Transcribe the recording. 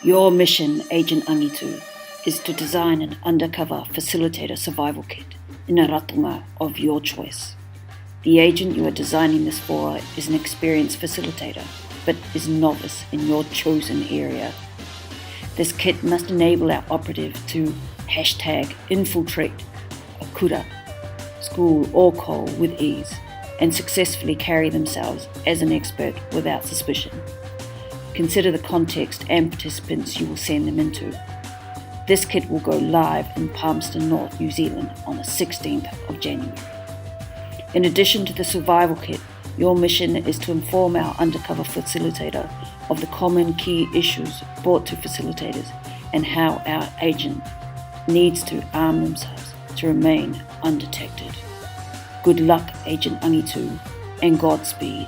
Your mission, Agent Angitu, is to design an undercover facilitator survival kit in a ratunga of your choice. The agent you are designing this for is an experienced facilitator, but is novice in your chosen area. This kit must enable our operative to #infiltrate a kura, school or ko with ease, and successfully carry themselves as an expert without suspicion. Consider the context and participants you will send them into. This kit will go live in Palmerston North, New Zealand on the 16th of January. In addition to the survival kit, your mission is to inform our undercover facilitator of the common key issues brought to facilitators and how our agent needs to arm themselves to remain undetected. Good luck, Agent Angitu, and Godspeed.